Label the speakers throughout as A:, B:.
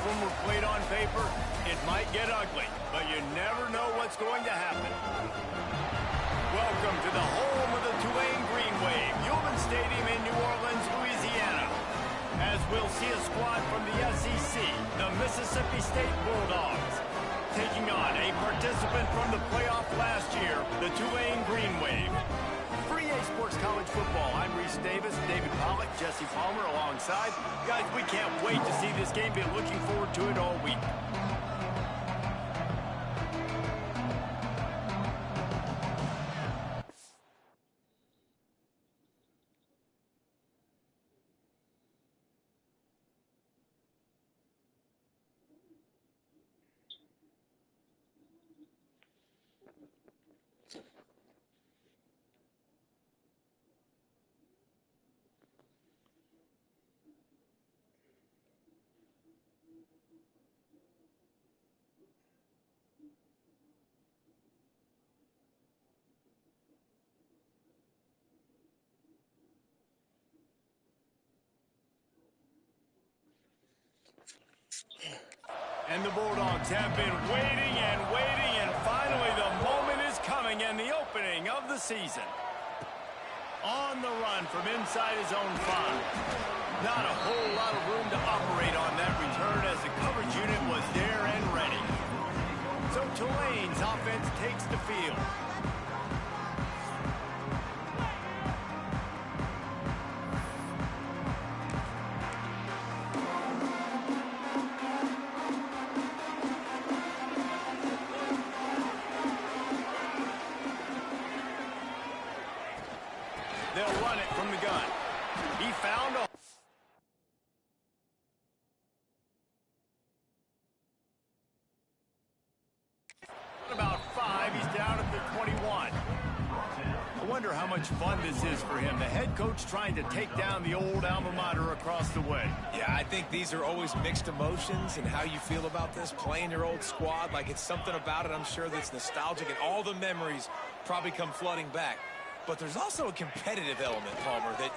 A: one were played on paper, it might get ugly, but you never know what's going to happen. Welcome to the home of the Tulane Green Wave, Tulane Stadium in New Orleans, Louisiana. As we'll see a squad from the SEC, the Mississippi State Bulldogs, taking on a participant from the playoff last year, the Tulane Green Wave. For EA Sports College Football, I'm Reese Davis, David Pollack, Jesse Palmer alongside. Guys, we can't wait to see this game. Been looking forward to it all week. And the Bulldogs have been waiting, and finally the moment is coming and the opening of the season. On the run from inside his own 5. Not a whole lot of room to operate on that return as the coverage unit was there and ready. So Tulane's offense takes the field. They'll run it from the gun. He found a... About 5, he's down at the 21. I wonder how much fun this is for him. The head coach trying to take down the old alma mater across the way.
B: Yeah, I think these are always mixed emotions and how you feel about this, playing your old squad. Like, it's something about it, I'm sure, that's nostalgic, and all the memories probably come flooding back. But there's also a competitive element, Palmer, that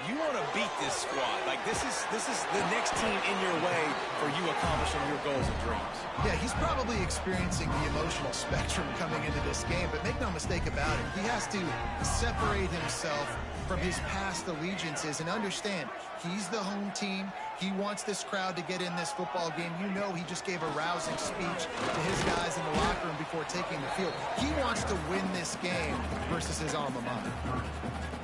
B: you want to beat this squad. Like, this is the next team in your way for you accomplishing your goals and dreams.
C: Yeah, he's probably experiencing the emotional spectrum coming into this game, but make no mistake about it, he has to separate himself from his past allegiances and understand he's the home team. He wants this crowd to get in this football game. You know he just gave a rousing speech to his guys in the locker room before taking the field. He wants to win this game versus his alma mater.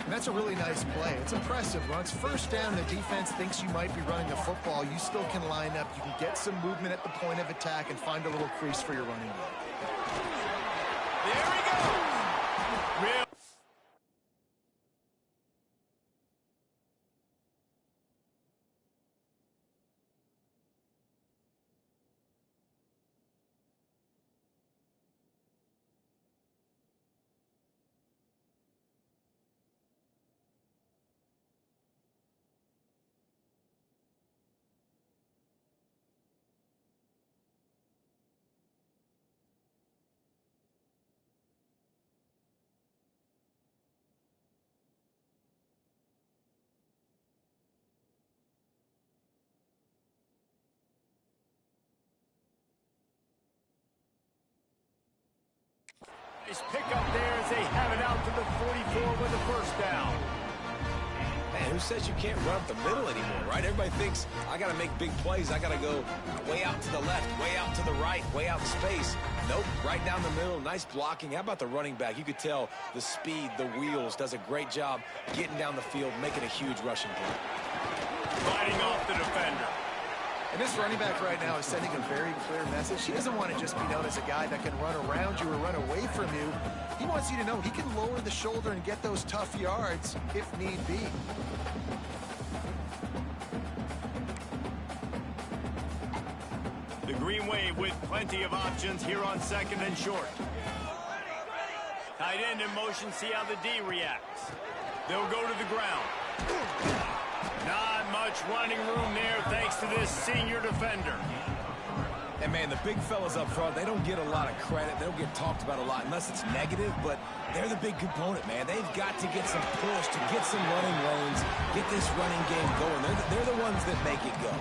C: And that's a really nice play. It's impressive. Once first down, the defense thinks you might be running the football. You still can line up. You can get some movement at the point of attack and find a little crease for your running game.
A: There he goes! Real. Nice pick up there as they have it out to the 44 with the first down.
B: Man, who says you can't run up the middle anymore, right? Everybody thinks, I got to make big plays. I got to go way out to the left, way out to the right, way out in space. Nope, right down the middle, nice blocking. How about the running back? You could tell the speed, the wheels, does a great job getting down the field, making a huge rushing play.
A: Fighting off the defender.
C: And this running back right now is sending a very clear message. He doesn't want to just be known as a guy that can run around you or run away from you. He wants you to know he can lower the shoulder and get those tough yards if need be.
A: The Green Wave with plenty of options here on second and short. Tight end in motion, see how the D reacts. They'll go to the ground. Not much running room there thanks to this senior defender.
B: And, man, the big fellas up front, they don't get a lot of credit. They don't get talked about a lot unless it's negative, but they're the big component, man. They've got to get some push, to get some running lanes, get this running game going. They're the ones that make it go.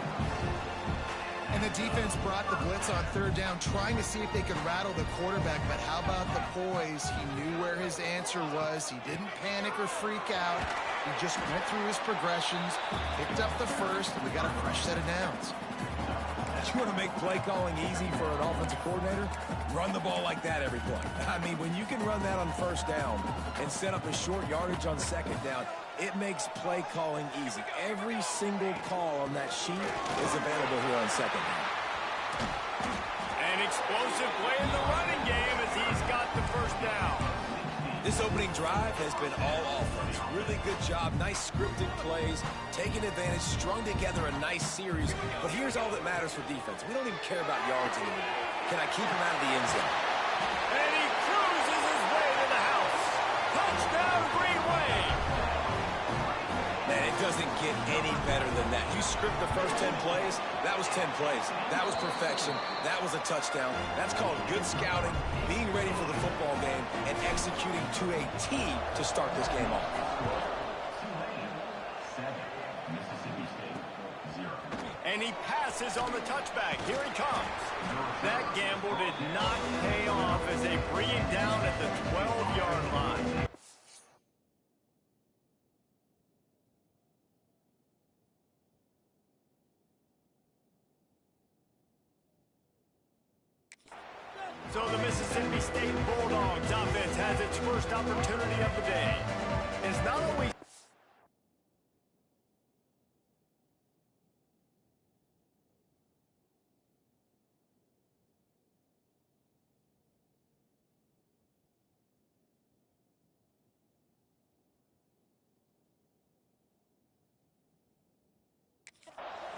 C: And the defense brought the blitz on third down, trying to see if they could rattle the quarterback. But how about the poise? He knew where his answer was. He didn't panic or freak out. He just went through his progressions, picked up the first, and we got a fresh set of downs.
B: You want to make play calling easy for an offensive coordinator? Run the ball like that every play. I mean, when you can run that on first down and set up a short yardage on second down, it makes play calling easy. Every single call on that sheet is available here on second down.
A: An explosive play in the running game as he's got the first down.
B: This opening drive has been all offense. Really good job, nice scripted plays, taking advantage, strung together a nice series. But here's all that matters for defense. We don't even care about yards anymore. Can I keep him out of the end zone?
A: And he cruises his way to the house. Touchdown, Green Wave.
B: Man, it doesn't get any better than that. You script the first 10 plays, that was 10 plays. That was perfection. That was a touchdown. That's called good scouting, being ready for the football game, and executing to a T to start this game off.
A: And he passes on the touchback. Here he comes. That gamble did not pay off as they bring him down at the 12-yard line. So the Mississippi State Bulldogs offense has its first opportunity of the day. It's not always...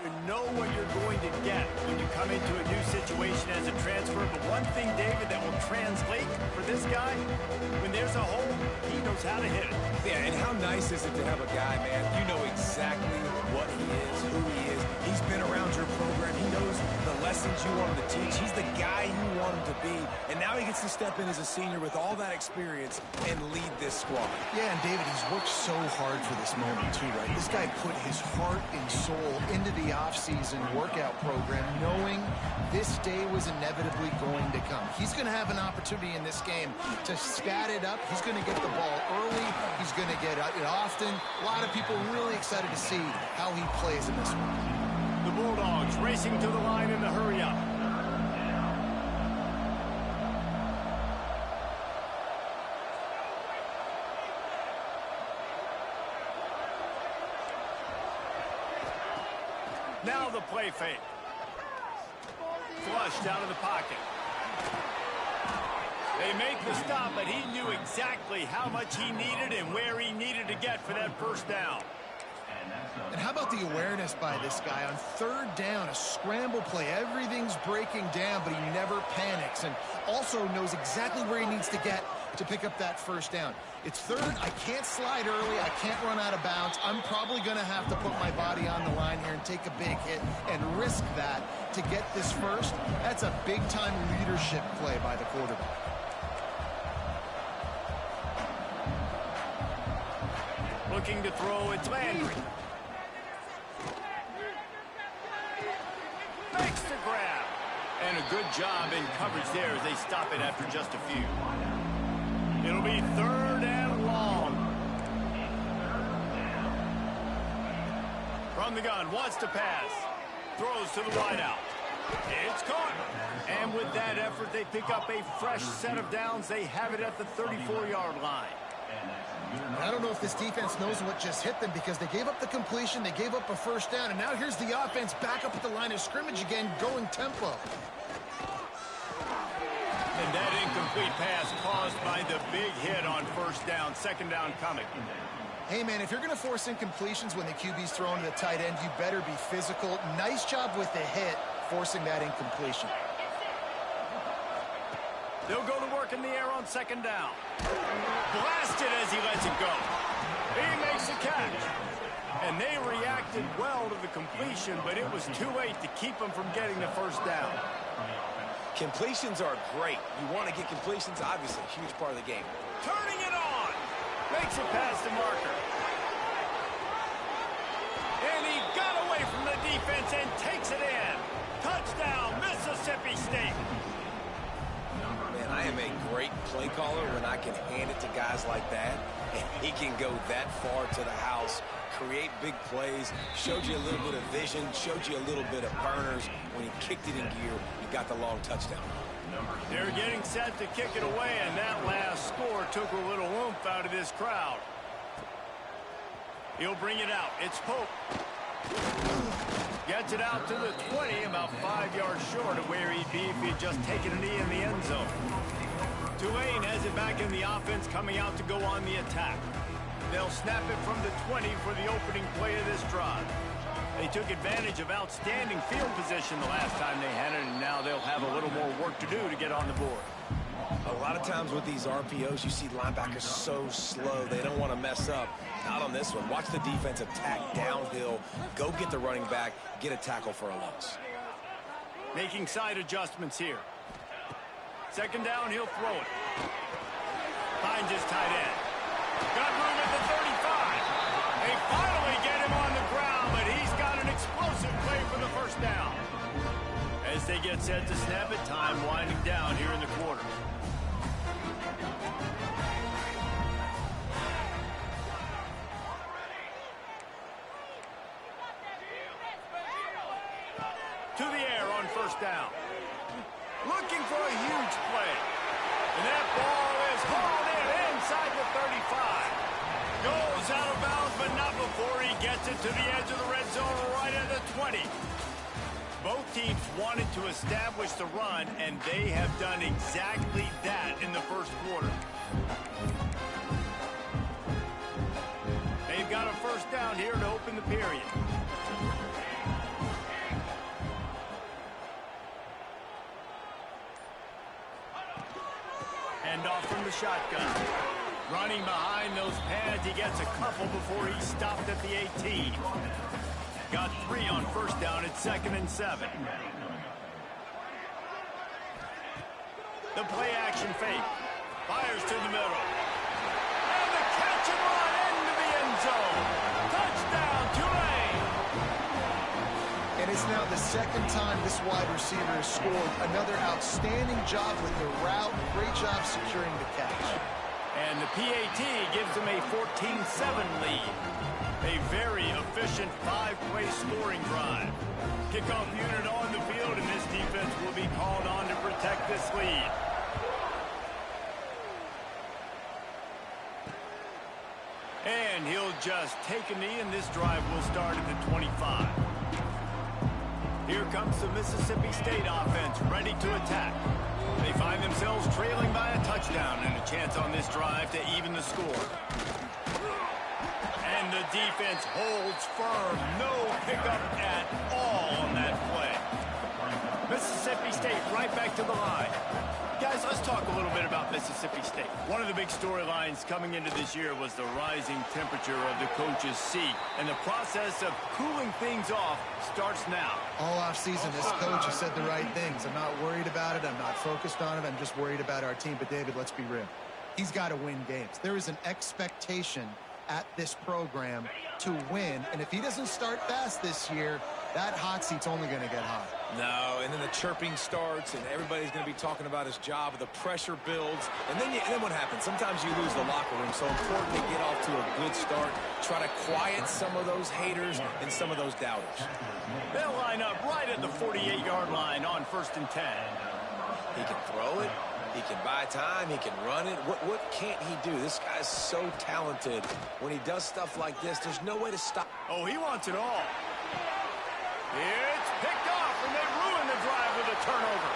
A: You know what you're going to get when you come into a new situation as a transfer. But one thing, David, that will translate for this guy, when there's a hole, he knows how to hit it.
B: Yeah, and how nice is it to have a guy, man, you know exactly what he is, who he is. He's been around your program. He knows the lessons you want him to teach. He's the guy you want him to be. And now he gets to step in as a senior with all that experience and lead this squad.
C: Yeah, and David, he's worked so hard for this moment too, right? This guy put his heart and soul into the off-season workout program, knowing this day was inevitably going to come. He's going to have an opportunity in this game to stat it up. He's going to get the ball early. He's going to get it often. A lot of people really excited to see how he plays in this one.
A: The Bulldogs racing to the line in the hurry-up. Now the play fake. Flushed out of the pocket. They make the stop, but he knew exactly how much he needed and where he needed to get for that first down.
C: And how about the awareness by this guy on third down, a scramble play. Everything's breaking down, but he never panics and also knows exactly where he needs to get to pick up that first down. It's third. I can't slide early. I can't run out of bounds. I'm probably going to have to put my body on the line here and take a big hit and risk that to get this first. That's a big-time leadership play by the quarterback.
A: Looking to throw, it's Landry. Makes the grab. And a good job in coverage there as they stop it after just a few. It'll be third and long. From the gun, wants to pass. Throws to the wideout. It's caught. And with that effort, they pick up a fresh set of downs. They have it at the 34-yard line.
C: I don't know if this defense knows what just hit them because they gave up the completion, they gave up a first down, and now here's the offense back up at the line of scrimmage again, going tempo.
A: And that incomplete pass caused by the big hit on first down, second down coming.
C: Hey, man, if you're going to force incompletions when the QB's throwing to the tight end, you better be physical. Nice job with the hit, forcing that incompletion.
A: They'll go to work in the air on second down. Blasted as he lets it go. He makes the catch. And they reacted well to the completion, but it was too late to keep them from getting the first down.
B: Completions are great. You want to get completions, obviously, a huge part of the game.
A: Turning it on. Makes it past the marker. And he got away from the defense and takes it in. Touchdown. Touchdown, Mississippi State.
B: Man, I am a great play caller when I can hand it to guys like that, and he can go that far to the house, create big plays, showed you a little bit of vision, showed you a little bit of burners. When he kicked it in gear, he got the long touchdown.
A: They're getting set to kick it away, and that last score took a little oomph out of this crowd. He'll bring it out. It's Pope. Gets it out to the 20, about 5 yards short of where he'd be if he'd just taken a knee in the end zone. Tulane has it back in the offense, coming out to go on the attack. They'll snap it from the 20 for the opening play of this drive. They took advantage of outstanding field position the last time they had it, and now they'll have a little more work to do to get on the board.
B: A lot of times with these RPOs, you see linebackers so slow. They don't want to mess up. Not on this one. Watch the defense attack downhill, go get the running back, get a tackle for a loss.
A: Making side adjustments here. Second down, he'll throw it. Finds his tight end. Got room at the 35. They finally get him on the ground, but he's got an explosive play for the first down. As they get set to snap it, time winding down here in the quarter. To the air on first down. Looking for a huge play. And that ball is hauled in inside the 35. Goes out of bounds, but not before he gets it to the edge of the red zone right at the 20. Both teams wanted to establish the run, and they have done exactly that in the first quarter. They've got a first down here to open the period. Hand off from the shotgun. Running behind those pads, he gets a couple before he stopped at the 18. Got 3 on first down at 2nd and 7. The play action fake. Fires to the middle. And the catch and run into the end zone. Touchdown, Tulane.
C: And it's now the second time this wide receiver has scored. Another outstanding job with the route. Great job securing the catch.
A: And the PAT gives them a 14-7 lead. A very efficient 5-play scoring drive. Kickoff unit on the field, and this defense will be called on to protect this lead. And he'll just take a knee, and this drive will start at the 25. Here comes the Mississippi State offense, ready to attack. They find themselves trailing by a touchdown and a chance on this drive to even the score. And the defense holds firm. No pickup at all on that play. Mississippi State right back to the line. Guys, let's talk a little bit about Mississippi State. One of the big storylines coming into this year was the rising temperature of the coach's seat. And the process of cooling things off starts now.
C: All offseason, this coach has said the right things. I'm not worried about it. I'm not focused on it. I'm just worried about our team. But, David, let's be real. He's got to win games. There is an expectation at this program to win. And if he doesn't start fast this year, that hot seat's only going to get hot.
B: No, and then the chirping starts, and everybody's going to be talking about his job. The pressure builds, and then what happens? Sometimes you lose the locker room, so important to get off to a good start. Try to quiet some of those haters and some of those doubters.
A: They'll line up right at the 48-yard line on 1st and 10.
B: He can throw it. He can buy time. He can run it. What can't he do? This guy's so talented. When he does stuff like this, there's no way to stop.
A: Oh, he wants it all. It's picked off, and they ruin the drive with a turnover.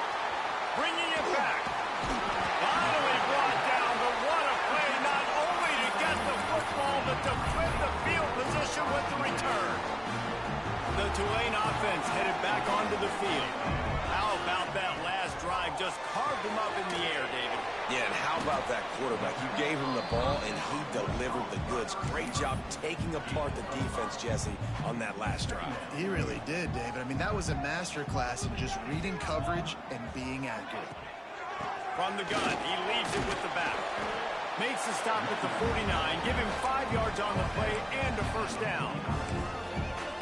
A: Bringing it back. Finally brought down, but what a play, not only to get the football, but to flip the field position with the return. The Tulane offense headed back onto the field. How about that last drive? Just carved them up in the air, David.
B: Yeah, and how about that quarterback? You gave him the ball, and he delivered the goods. Great job taking apart the defense, Jesse, on that last drive.
C: He really did, David. I mean, that was a masterclass in just reading coverage and being accurate.
A: From the gun, he leaves it with the back. Makes the stop at the 49. Give him 5 yards on the play and a first down.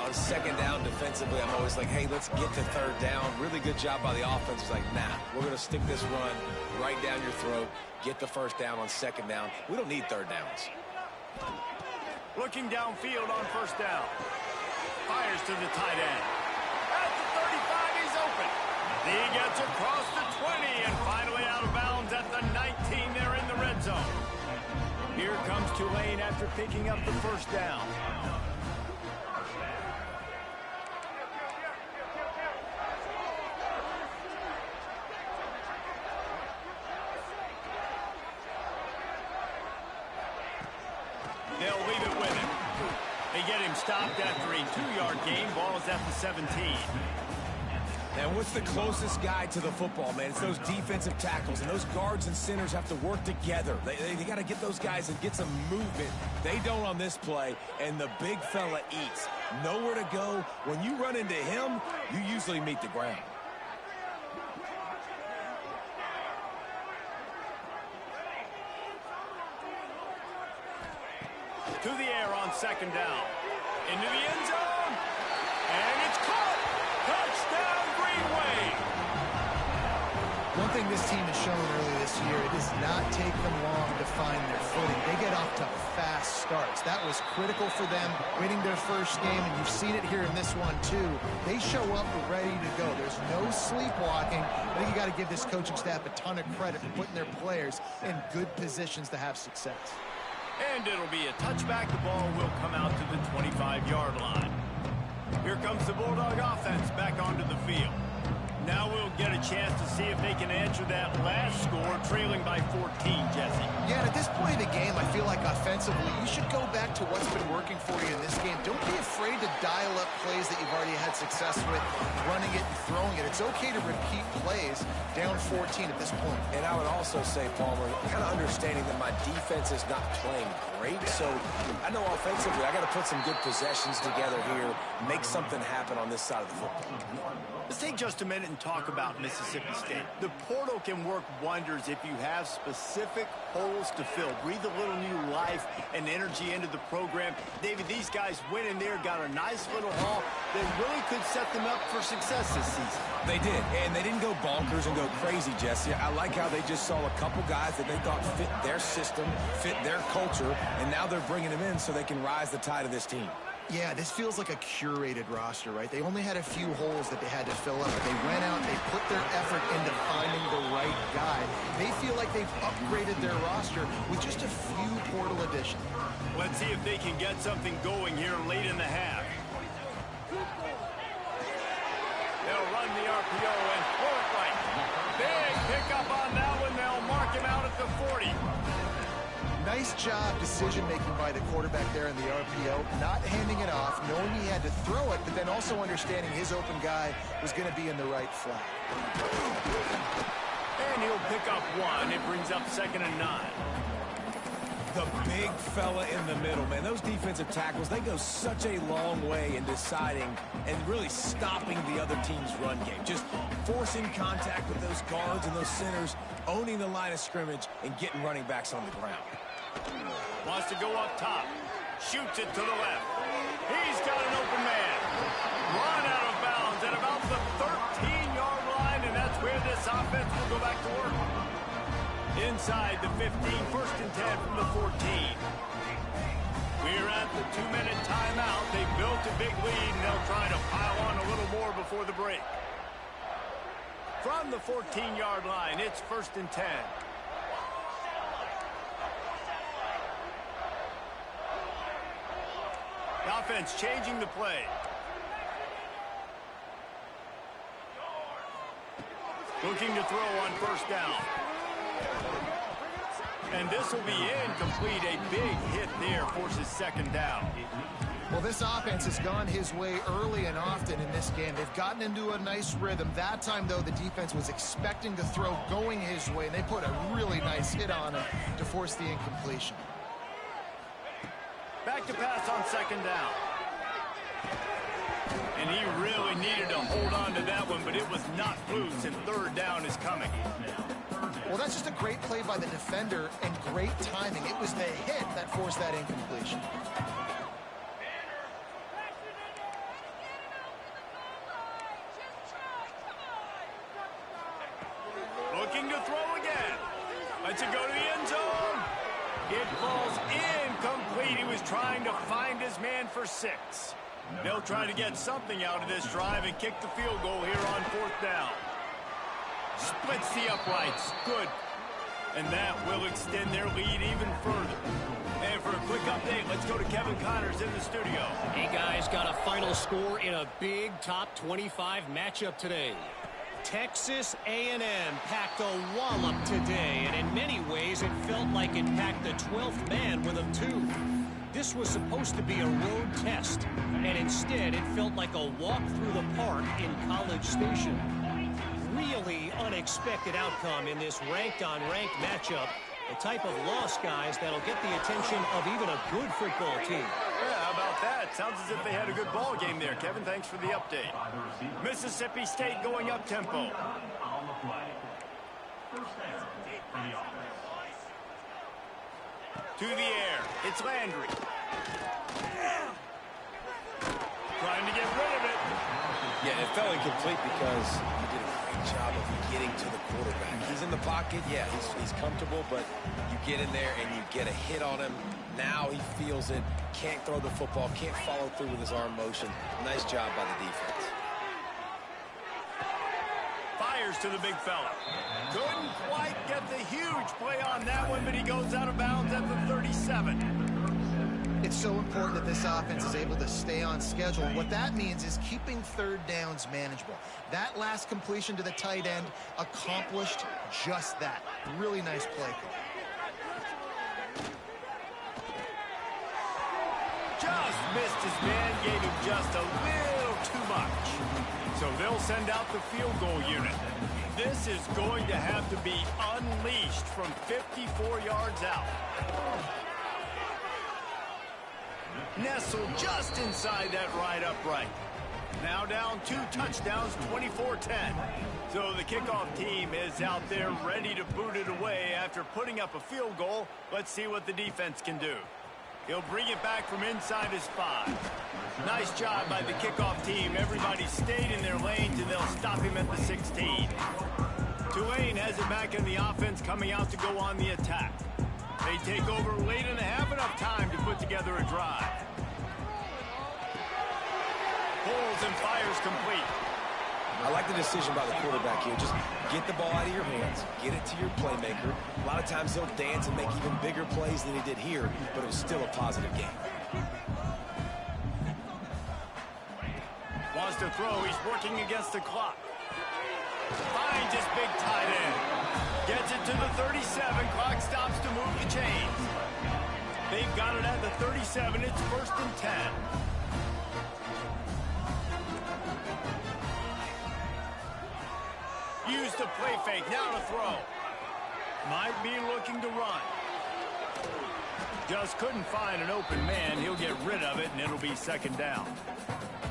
B: A on second down defensively, I'm always like, hey, let's get to third down. Really good job by the offense. It's like, nah, we're going to stick this run right down your throat, get the first down on second down. We don't need third downs.
A: Looking downfield on first down. Fires to the tight end. At the 35, he's open. He gets across the 20 and finally out of bounds at the 19. They're in the red zone. Here comes Tulane after picking up the first down. They'll leave it with him. They get him stopped after a 2-yard gain. Ball is at the 17.
B: And what's the closest guy to the football, man? It's those defensive tackles, and those guards and centers have to work together. They got to get those guys and get some movement. They don't on this play, and the big fella eats. Nowhere to go. When you run into him, you usually meet the ground.
A: To the air on second down. Into the end zone. And it's caught. Touchdown, Green Wave.
C: One thing this team has shown early this year, it does not take them long to find their footing. They get off to fast starts. That was critical for them, winning their first game, and you've seen it here in this one, too. They show up ready to go. There's no sleepwalking. I think you got to give this coaching staff a ton of credit for putting their players in good positions to have success.
A: And it'll be a touchback. The ball will come out to the 25-yard line. Here comes the Bulldog offense back onto the field. Now we'll get a chance to see if they can answer that last score, trailing by 14, Jesse.
C: Yeah, and at this point of the game, I feel like offensively, you should go back to what's been working for you in this game. Don't be afraid to dial up plays that you've already had success with, running it and throwing it. It's okay to repeat plays down 14 at this point.
B: And I would also say, Palmer, kind of understanding that my defense is not playing great, so I know offensively I got to put some good possessions together here, make something happen on this side of the football.
A: Let's take just a minute and talk about Mississippi State. The portal can work wonders if you have specific holes to fill. Breathe a little new life and energy into the program. David, these guys went in there, got a nice little haul that really could set them up for success this season.
B: They did, and they didn't go bonkers and go crazy, Jesse. I like how they just saw a couple guys that they thought fit their system, fit their culture, and now they're bringing them in so they can rise the tide of this team.
C: Yeah, this feels like a curated roster, right? They only had a few holes that they had to fill up, but they went out and they put their effort into finding the right guy. They feel like they've upgraded their roster with just a few portal additions.
A: Let's see if they can get something going here late in the half. They'll run the RPO and throw it right. Big pickup on that one. They'll mark him out at the 40.
C: Nice job decision-making by the quarterback there in the RPO, not handing it off, knowing he had to throw it, but then also understanding his open guy was going to be in the right flat.
A: And he'll pick up one. It brings up 2nd and 9.
B: The big fella in the middle, man. Those defensive tackles, they go such a long way in deciding and really stopping the other team's run game. Just forcing contact with those guards and those centers, owning the line of scrimmage, and getting running backs on the ground.
A: Wants to go up top. Shoots it to the left. He's got an open man. Run out of bounds at about the 13-yard line, and that's where this offense will go back to work. Inside the 15, 1st and 10 from the 14. We're at the 2-minute timeout. They built a big lead, and they'll try to pile on a little more before the break. From the 14-yard line, it's 1st and 10. The offense changing the play. Looking to throw on 1st down. And this will be incomplete. A big hit there forces 2nd down.
C: Well, this offense has gone his way early and often in this game. They've gotten into a nice rhythm. That time, though, the defense was expecting the throw going his way, and they put a really nice hit on him to force the incompletion.
A: Back to pass on 2nd down. And he really needed to hold on to that one, but it was not loose, and 3rd down is coming.
C: Well, that's just a great play by the defender and great timing. It was the hit that forced that incompletion.
A: looking to throw again. Lets it go to the end zone. It falls incomplete. He was trying to find his man for 6. They'll try to get something out of this drive and kick the field goal here on 4th down. Splits the uprights. Good. And that will extend their lead even further. And for a quick update, let's go to Kevin Connors in the studio.
D: Hey, guys, got a final score in a big top 25 matchup today. Texas A&M packed a wallop today, and in many ways it felt like it packed the 12th man with them too. This was supposed to be a road test, and instead it felt like a walk through the park in College Station. Really unexpected outcome in this ranked-on-ranked matchup. The type of loss, guys, that'll get the attention of even a good football team.
A: Yeah, how about that? Sounds as if they had a good ball game there, Kevin. Thanks for the update. Mississippi State going up-tempo. To the air. It's Landry. Trying to get rid of it.
B: Yeah, it felt incomplete because he did a great job of getting to the quarterback. He's in the pocket, yeah, he's comfortable, but you get in there and you get a hit on him. Now he feels it, can't throw the football, can't follow through with his arm motion. Nice job by the defense.
A: Fires to the big fella. Couldn't quite get the huge play on that one, but he goes out of bounds at the 37.
C: It's so important that this offense is able to stay on schedule. What that means is keeping 3rd downs manageable. That last completion to the tight end accomplished just that. Really nice play call.
A: Just missed his man, gave him just a little too much. So they'll send out the field goal unit. This is going to have to be unleashed from 54 yards out. Nestled just inside that right upright. Now down 2 touchdowns, 24-10. So the kickoff team is out there ready to boot it away after putting up a field goal. Let's see what the defense can do. He'll bring it back from inside his 5. Nice job by the kickoff team. Everybody stayed in their lanes, and they'll stop him at the 16. Tulane has it back in the offense, coming out to go on the attack. They take over late and have enough time to put together a drive. Pulls and fires complete.
B: I like the decision by the quarterback here. Just get the ball out of your hands, get it to your playmaker. A lot of times he'll dance and make even bigger plays than he did here, but it was still a positive game.
A: Wants to throw. He's working against the clock. Finds his big tight end. Gets it to the 37. Clock stops to move the chains. They've got it at the 37. It's 1st and 10. Use the play fake. Now to throw. Might be looking to run. Just couldn't find an open man. He'll get rid of it, and it'll be 2nd down.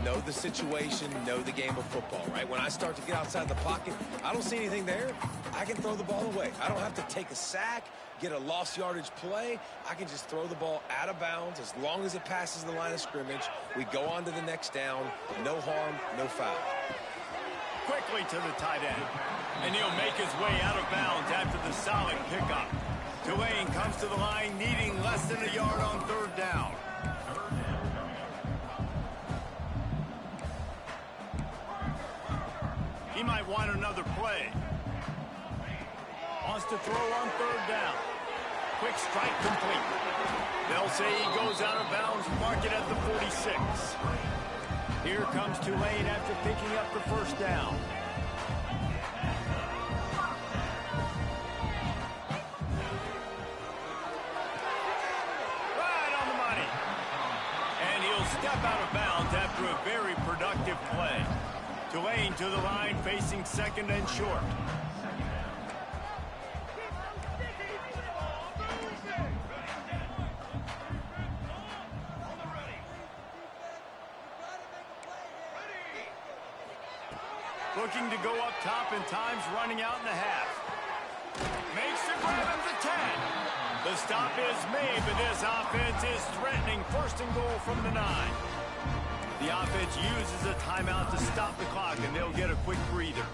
B: Know the situation, know the game of football, right? When I start to get outside the pocket, I don't see anything there. I can throw the ball away. I don't have to take a sack, get a lost yardage play. I can just throw the ball out of bounds as long as it passes the line of scrimmage. We go on to the next down. No harm, no foul.
A: Quickly to the tight end. And he'll make his way out of bounds after the solid pickup. Tulane comes to the line needing less than a yard on 3rd down. He might want another play. Wants to throw on 3rd down. Quick strike complete. They'll say he goes out of bounds, mark it at the 46. Here comes Tulane after picking up the 1st down. Right on the money. And he'll step out of bounds after a very productive play. Tulane to the line, facing 2nd and short. Looking to go up top, and time's running out in the half. Makes the grab at the 10. The stop is made, but this offense is threatening 1st and goal from the 9. The offense uses a timeout to stop the clock, and they'll get a quick breather.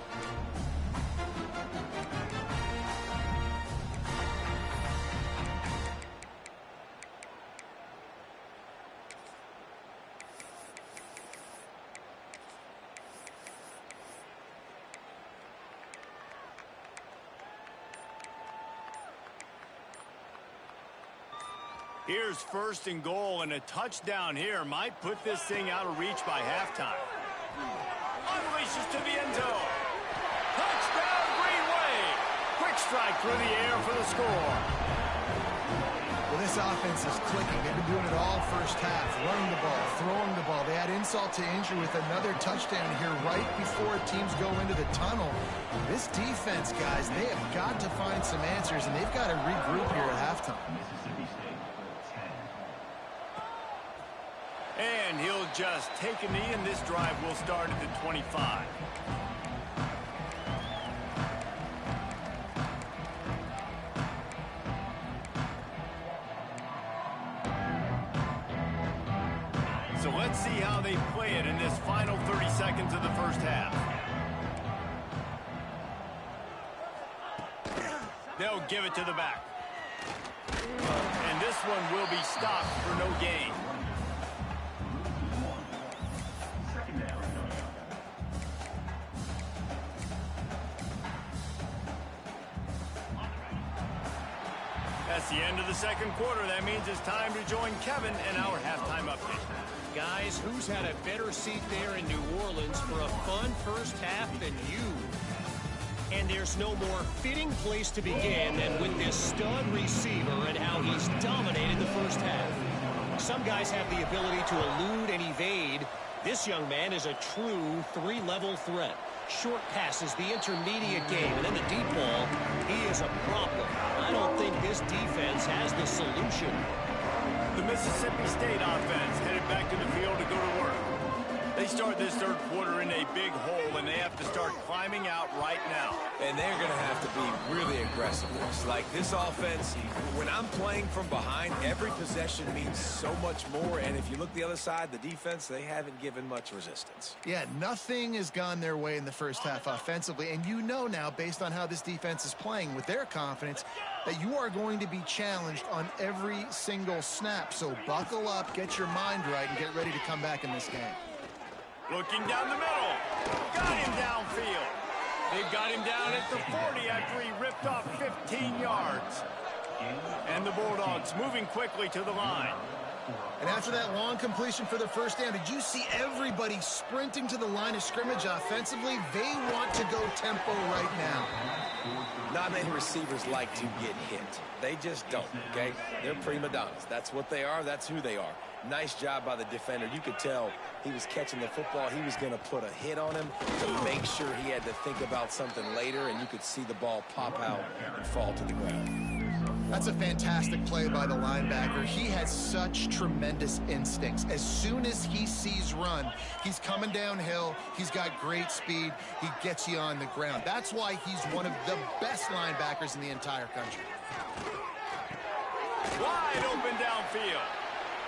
A: Here's first and goal, and a touchdown here might put this thing out of reach by halftime. Unleashes to the end zone. Touchdown, Green Wave! Quick strike through the air for the score.
C: Well, this offense is clicking. They've been doing it all first half, running the ball, throwing the ball. They add insult to injury with another touchdown here right before teams go into the tunnel. This defense, guys, they have got to find some answers, and they've got to regroup here at halftime.
A: And he'll just take a knee, and this drive will start at the 25. So let's see how they play it in this final 30 seconds of the first half. They'll give it to the back. And this one will be stopped for no gain. That's the end of the second quarter. That means it's time to join Kevin and our halftime update.
D: Guys, who's had a better seat there in New Orleans for a fun first half than you? And there's no more fitting place to begin than with this stud receiver and how he's dominated the first half. Some guys have the ability to elude and evade. This young man is a true three-level threat. Short passes, the intermediate game, and then the deep ball. He is a problem. I don't think this defense has the solution.
A: The Mississippi State offense headed back to the field to go to work. They start this third quarter in a big hole, and they have to start climbing out right now.
B: And they're going to have to be really aggressive. Like this offense, when I'm playing from behind, every possession means so much more. And if you look the other side, the defense, they haven't given much resistance.
C: Yeah, nothing has gone their way in the first half offensively. And you know now, based on how this defense is playing with their confidence, that you are going to be challenged on every single snap. So buckle up, get your mind right, and get ready to come back in this game.
A: Looking down the middle. Got him downfield. They got him down at the 40 after he ripped off 15 yards. And the Bulldogs moving quickly to the line.
C: And after that long completion for the first down, did you see everybody sprinting to the line of scrimmage offensively? They want to go tempo right now.
B: Not many receivers like to get hit. They just don't, okay? They're prima donnas. That's what they are. That's who they are. Nice job by the defender. You could tell he was catching the football. He was going to put a hit on him to make sure he had to think about something later, and you could see the ball pop out and fall to the ground.
C: That's a fantastic play by the linebacker. He has such tremendous instincts. As soon as he sees run, he's coming downhill. He's got great speed. He gets you on the ground. That's why he's one of the best linebackers in the entire country.
A: Wide open downfield.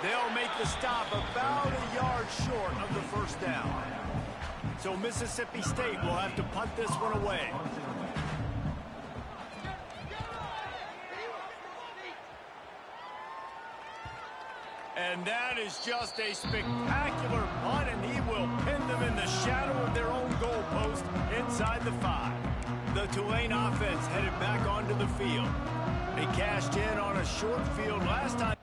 A: They'll make the stop about a yard short of the first down. So Mississippi State will have to punt this one away. And that is just a spectacular punt, and he will pin them in the shadow of their own goalpost inside the 5. The Tulane offense headed back onto the field. They cashed in on a short field last time.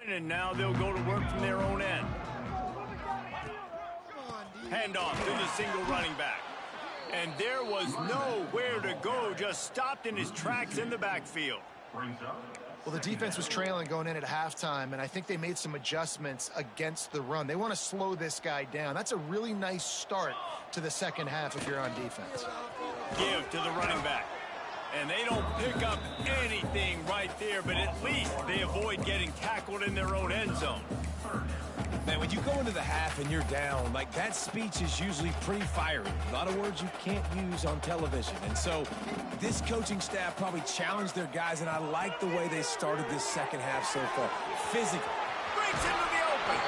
A: And now they'll go to work from their own end. Handoff to the single running back. And there was nowhere to go, just stopped in his tracks in the backfield.
C: Well, the defense was trailing going in at halftime, and I think they made some adjustments against the run. They want to slow this guy down. That's a really nice start to the second half if you're on defense.
A: Give to the running back. And they don't pick up anything right there, but at least they avoid getting tackled in their own end zone.
B: Man, when you go into the half and you're down, like, that speech is usually pretty fiery. A lot of words you can't use on television. And so this coaching staff probably challenged their guys, and I like the way they started this second half so far. Physical.
A: Breaks into the open.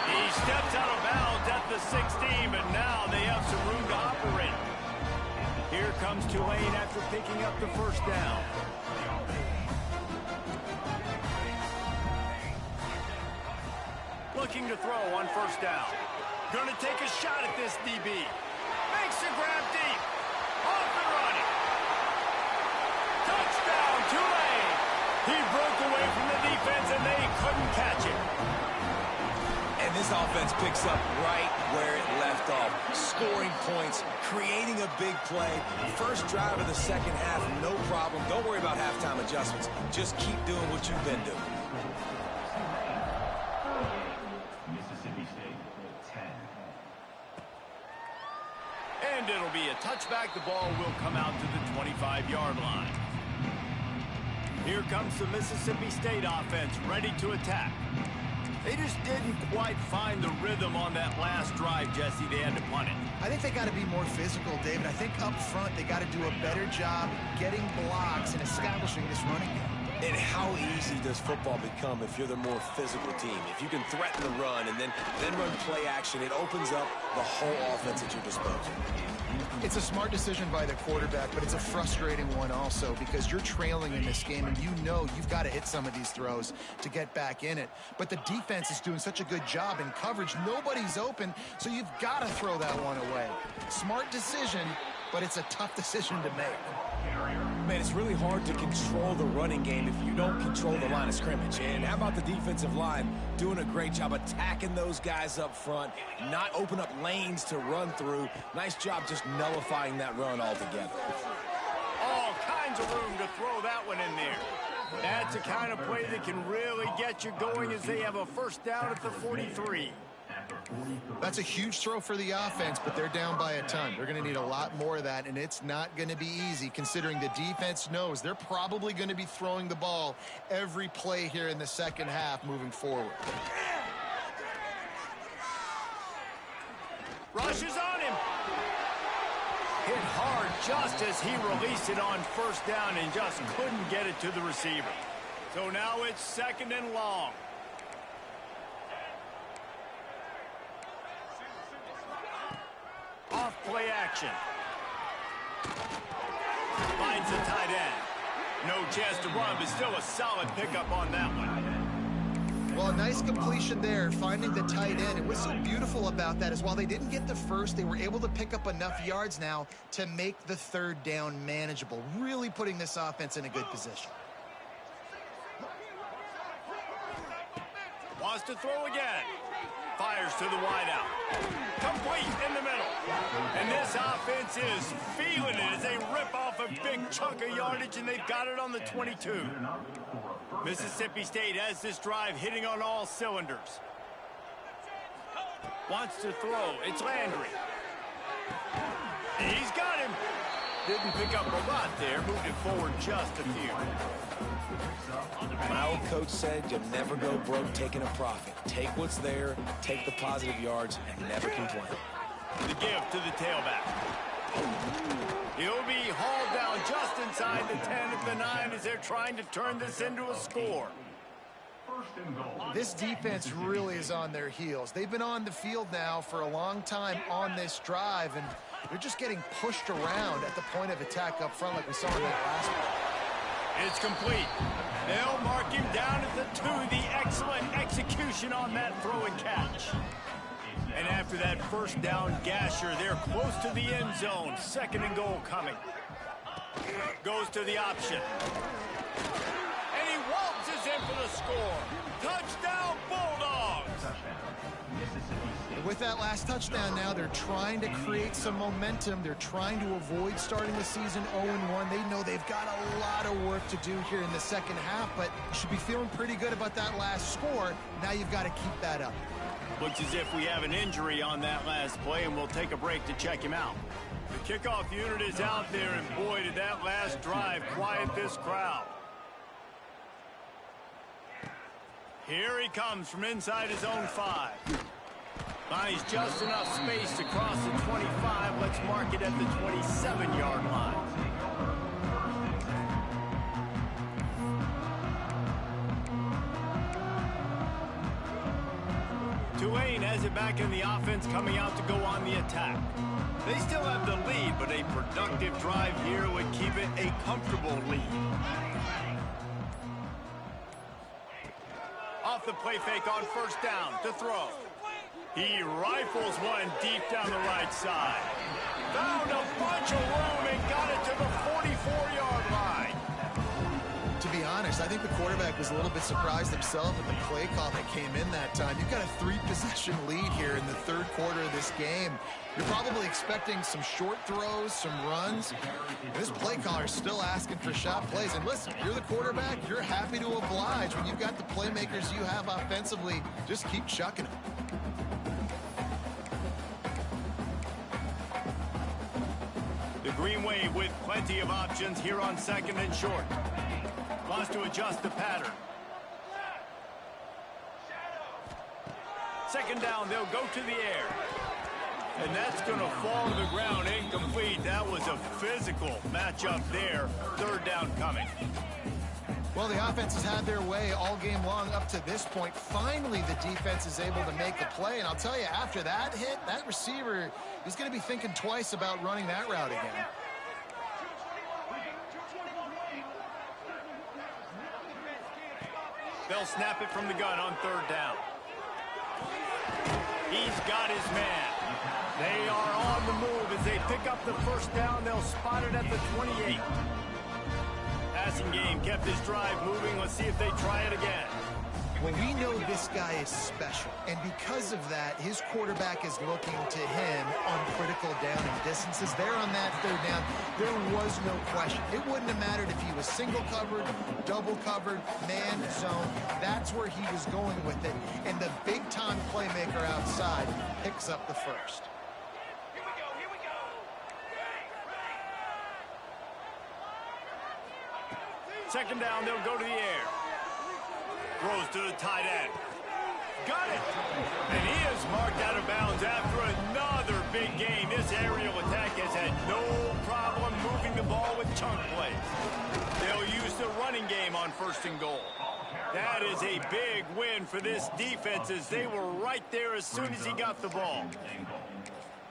A: He steps out of bounds at the 16, but now they have some room to operate. Here comes Tulane after picking up the first down. Looking to throw on first down. Going to take a shot at this DB. Makes the grab deep. Off and running. Touchdown, Tulane. He broke away from the defense and they couldn't catch it.
B: And this offense picks up right where it left off. Scoring points, creating a big play. First drive of the second half, no problem. Don't worry about halftime adjustments. Just keep doing what you've been doing.
A: And it'll be a touchback. The ball will come out to the 25-yard line. Here comes the Mississippi State offense ready to attack. They just didn't quite find the rhythm on that last drive, Jesse. They had to punt it.
C: I think they got to be more physical, David. I think up front they got to do a better job getting blocks and establishing this running game.
B: And how easy does football become if you're the more physical team? If you can threaten the run and then run play action, it opens up the whole offense at your disposal.
C: It's a smart decision by the quarterback, but it's a frustrating one also because you're trailing in this game and you know you've got to hit some of these throws to get back in it. But the defense is doing such a good job in coverage. Nobody's open, so you've got to throw that one away. Smart decision, but it's a tough decision to make.
B: Man, it's really hard to control the running game if you don't control the line of scrimmage. And how about the defensive line doing a great job attacking those guys up front, not open up lanes to run through. Nice job just nullifying that run altogether.
A: All kinds of room to throw that one in there. That's the kind of play that can really get you going as they have a first down at the 43.
C: That's a huge throw for the offense, but they're down by a ton. They're going to need a lot more of that, and it's not going to be easy considering the defense knows they're probably going to be throwing the ball every play here in the second half moving forward.
A: Rushes on him. Hit hard just as he released it on first down and just couldn't get it to the receiver. So now it's second and long. Off play action. Finds the tight end. No chance to run, but still a solid pickup on that one.
C: Well, a nice completion there, finding the tight end. And what's so beautiful about that is while they didn't get the first, they were able to pick up enough yards now to make the third down manageable, really putting this offense in a good position.
A: Wants to throw again. Fires to the wideout. Complete in the middle. And this offense is feeling it as they rip off a big chunk of yardage, and they've got it on the 22. Mississippi State has this drive hitting on all cylinders. Wants to throw. It's Landry. He's got him. Didn't pick up a lot there. Moved it forward just a few.
B: My old coach said you'll never go broke taking a profit. Take what's there, take the positive yards, and never complain.
A: The give to the tailback. He'll be hauled down just inside the 10 at the 9 as they're trying to turn this into a score.
C: This defense really is on their heels. They've been on the field now for a long time on this drive, and they're just getting pushed around at the point of attack up front like we saw in that last one.
A: It's complete. They'll mark him down at the 2. The excellent execution on that throw and catch. And after that first down gasher, they're close to the end zone. Second and goal coming. Goes to the option. And he waltzes in for the score. Touchdown,
C: With that last touchdown now, they're trying to create some momentum. They're trying to avoid starting the season 0-1. They know they've got a lot of work to do here in the second half, but you should be feeling pretty good about that last score. Now you've got to keep that up.
A: Looks as if we have an injury on that last play, and we'll take a break to check him out. The kickoff unit is out there, and boy, did that last drive quiet this crowd. Here he comes from inside his own 5. Finds just enough space to cross the 25. Let's mark it at the 27-yard line. Tulane has it back in the offense, coming out to go on the attack. They still have the lead, but a productive drive here would keep it a comfortable lead. Off the play fake on first down to throw. He rifles one deep down the right side. Found a bunch of room and got it to the 44-yard line.
C: To be honest, I think the quarterback was a little bit surprised himself at the play call that came in that time. You've got a 3-possession lead here in the third quarter of this game. You're probably expecting some short throws, some runs. This play caller is still asking for shot plays. And listen, you're the quarterback, you're happy to oblige. When you've got the playmakers you have offensively, just keep chucking them.
A: The Green Wave with plenty of options here on second and short. Wants to adjust the pattern. Second down, they'll go to the air. And that's going to fall to the ground incomplete. That was a physical matchup there. Third down coming.
C: Well, the offense has had their way all game long up to this point. Finally, the defense is able to make a play. And I'll tell you, after that hit, that receiver is going to be thinking twice about running that route again.
A: They'll snap it from the gun on third down. He's got his man. They are on the move as they pick up the first down. They'll spot it at the 28. Passing game kept his drive moving. Let's see if they try it again.
C: Well, we know this guy is special, and because of that, his quarterback is looking to him on critical down and distances. There on that third down, there was no question. It wouldn't have mattered if he was single covered, double covered, man zone. That's where he was going with it, and the big-time playmaker outside picks up the first.
A: Second down, they'll go to the air. Throws to the tight end. Got it! And he is marked out of bounds after another big gain. This aerial attack has had no problem moving the ball with chunk plays. They'll use the running game on first and goal. That is a big win for this defense as they were right there as soon as he got the ball.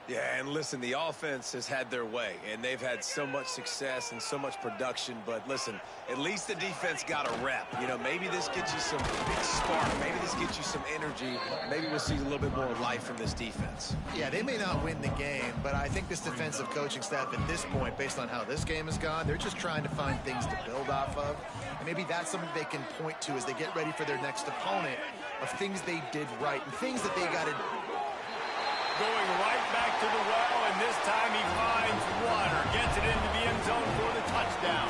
B: Yeah, and listen, the offense has had their way, and they've had so much success and so much production. But listen, at least the defense got a rep. You know, maybe this gets you some big spark. Maybe this gets you some energy. Maybe we'll see a little bit more life from this defense.
C: Yeah, they may not win the game, but I think this defensive coaching staff at this point, based on how this game has gone, they're just trying to find things to build off of. And maybe that's something they can point to as they get ready for their next opponent, of things they did right and things that they got to
A: going right back to the well, and this time he finds water. Gets it into the end zone for the touchdown.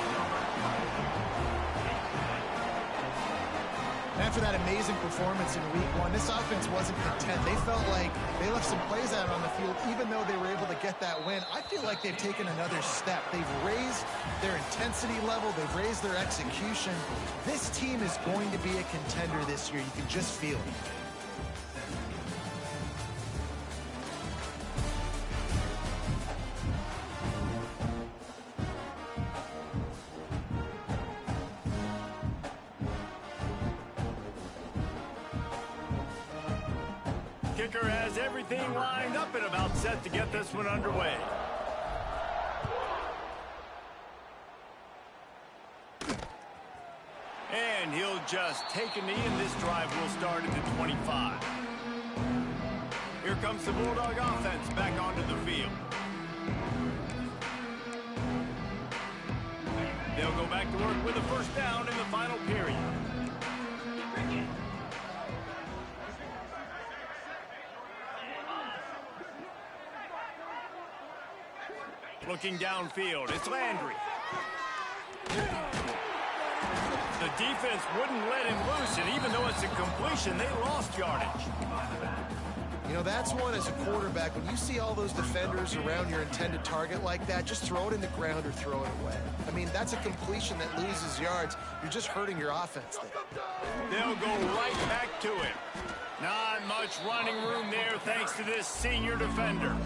C: After that amazing performance in week one, this offense wasn't content. They felt like they left some plays out on the field, even though they were able to get that win. I feel like they've taken another step. They've raised their intensity level. They've raised their execution. This team is going to be a contender this year. You can just feel it.
A: Kicker has everything lined up and about set to get this one underway. And he'll just take a knee, and this drive will start at the 25. Here comes the Bulldog offense back onto the field. They'll go back to work with a first down in the final period. Looking downfield, it's Landry. The defense wouldn't let him loose, and even though it's a completion, they lost yardage.
C: You know, that's one as a quarterback. When you see all those defenders around your intended target like that, just throw it in the ground or throw it away. I mean, that's a completion that loses yards. You're just hurting your offense there.
A: They'll go right back to him. Not much running room there thanks to this senior defender.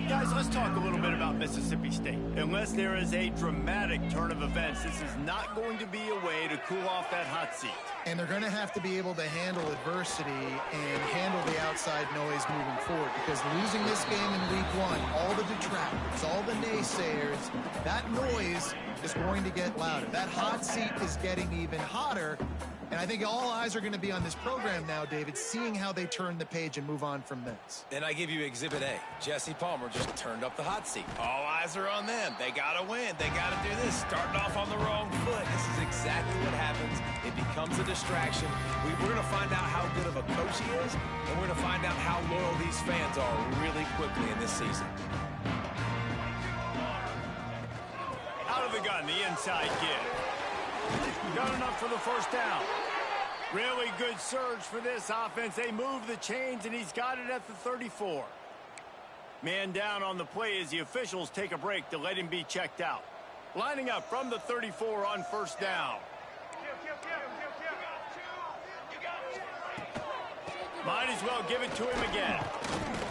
A: Guys, let's talk a little bit about Mississippi State. Unless there is a dramatic turn of events, this is not going to be a way to cool off that hot seat.
C: And they're going to have to be able to handle adversity and handle the outside noise moving forward, because losing this game in week one, all the detractors, all the naysayers, that noise is going to get louder. That hot seat is getting even hotter. And I think all eyes are going to be on this program now, David, seeing how they turn the page and move on from this.
B: And I give you Exhibit A. Jesse Palmer just turned up the hot seat. All eyes are on them. They got to win. They got to do this. Starting off on the wrong foot. This is exactly what happens. It becomes a distraction. We're going to find out how good of a coach he is, and we're going to find out how loyal these fans are really quickly in this season.
A: Out of the gun, the inside give. Got enough for the first down. Really good surge for this offense. They move the chains, and he's got it at the 34. Man down on the play as the officials take a break to let him be checked out. Lining up from the 34 on first down. Might as well give it to him again.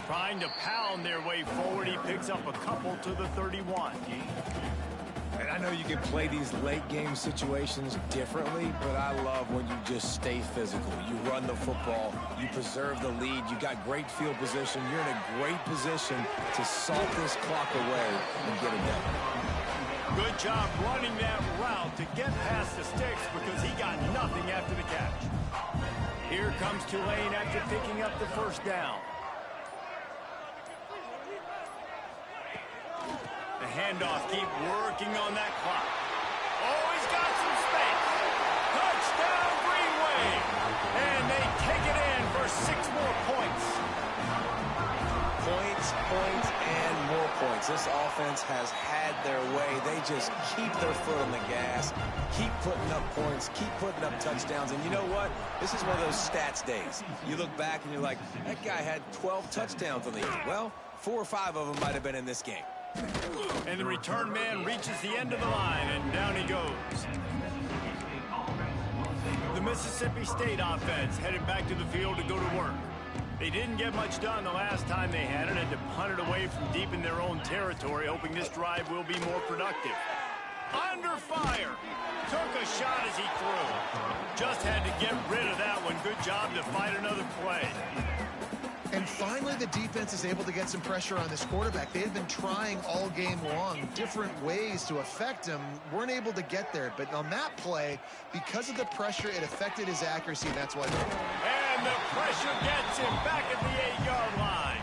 A: Trying to pound their way forward. He picks up a couple to the 31.
B: And I know you can play these late game situations differently, but I love when you just stay physical. You run the football, you preserve the lead, you got great field position, you're in a great position to salt this clock away and get it done.
A: Good job running that route to get past the sticks because he got nothing after the catch. Here comes Tulane after picking up the first down. The handoff, keep working on that clock. Oh, he's got some space. Touchdown, Green Wave. And they take it in for 6 more points.
B: Points, and more points. This offense has had their way. They just keep their foot on the gas, keep putting up points, keep putting up touchdowns. And you know what? This is one of those stats days. You look back and you're like, that guy had 12 touchdowns on the year. Well, 4 or 5 of them might have been in this game.
A: And the return man reaches the end of the line, and down he goes. The Mississippi State offense headed back to the field to go to work. They didn't get much done the last time they had it, and to punt it away from deep in their own territory, hoping this drive will be more productive. Under fire. Took a shot as he threw. Just had to get rid of that one. Good job to fight another play.
C: And finally, the defense is able to get some pressure on this quarterback. They've been trying all game long different ways to affect him. Weren't able to get there. But on that play, because of the pressure, it affected his accuracy, and that's why.
A: And the pressure gets him back at the 8-yard line.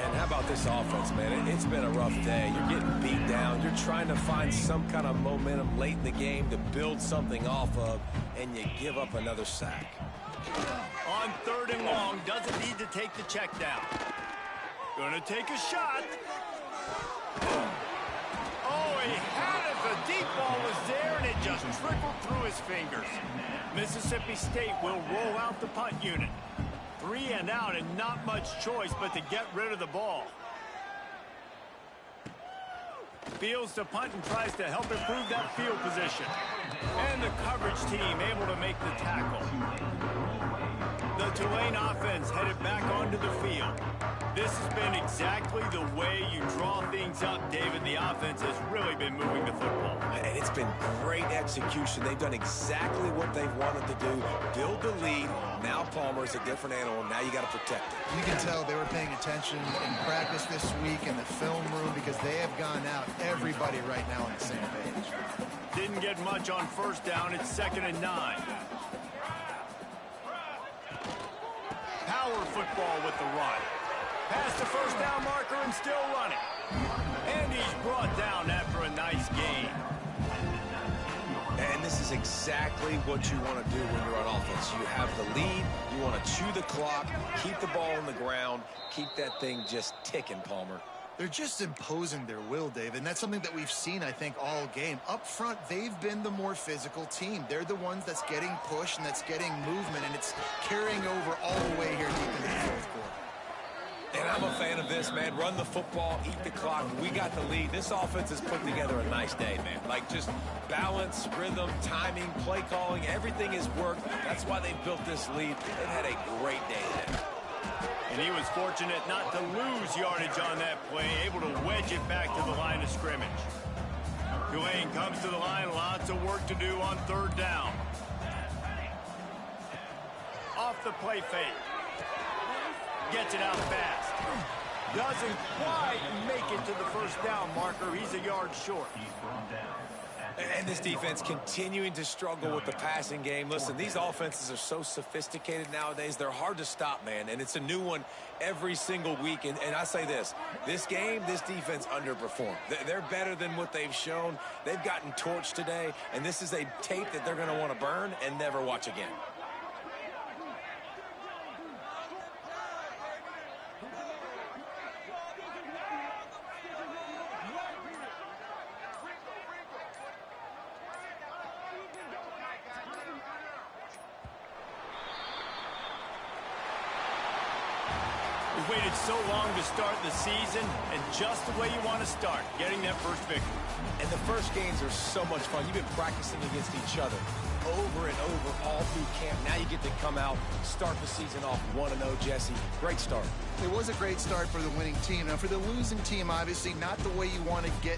B: And how about this offense, man? It's been a rough day. You're getting beat down. You're trying to find some kind of momentum late in the game to build something off of, and you give up another sack.
A: On 3rd and long, doesn't need to take the check down. Gonna take a shot. Oh, he had it. The deep ball was there, and it just trickled through his fingers. Mississippi State will roll out the punt unit. 3 and out, and not much choice but to get rid of the ball. Fields to punt and tries to help improve that field position. And the coverage team able to make the tackle. The Tulane offense headed back onto the field. This has been exactly the way you draw things up, David. The offense has really been moving the football.
B: And it's been great execution. They've done exactly what they've wanted to do. Build the lead. Now Palmer's a different animal. Now you got to protect it.
C: You can tell they were paying attention in practice this week in the film room because they have gone out, everybody right now on the same page.
A: Didn't get much on first down. It's 2nd and 9. Power football with the run. Past the first down marker and still running. And he's brought down after a nice gain.
B: And this is exactly what you want to do when you're on offense. You have the lead. You want to chew the clock, keep the ball on the ground, keep that thing just ticking, Palmer.
C: They're just imposing their will, Dave, and that's something that we've seen, I think, all game. Up front, they've been the more physical team. They're the ones that's getting pushed and that's getting movement, and it's carrying over all the way here deep into the fourth quarter.
B: And I'm a fan of this, man. Run the football, eat the clock. We got the lead. This offense has put together a nice day, man. Like, just balance, rhythm, timing, play calling, everything has worked. That's why they built this lead. They've had a great day today.
A: And he was fortunate not to lose yardage on that play, able to wedge it back to the line of scrimmage. Tulane comes to the line, lots of work to do on third down. Off the play fake. Gets it out fast. Doesn't quite make it to the first down marker. He's a yard short.
B: And this defense continuing to struggle with the passing game. Listen, these offenses are so sophisticated nowadays. They're hard to stop, man. And it's a new one every single week. And I say this game, this defense underperformed. They're better than what they've shown. They've gotten torched today. And this is a tape that they're going to want to burn and never watch again.
A: We've waited so long to start the season, and just the way you want to start, getting that first victory.
B: And the first games are so much fun. You've been practicing against each other over and over all through camp. Now you get to come out, start the season off 1-0, Jesse. Great start.
C: It was a great start for the winning team. Now, for the losing team, obviously not the way you want to get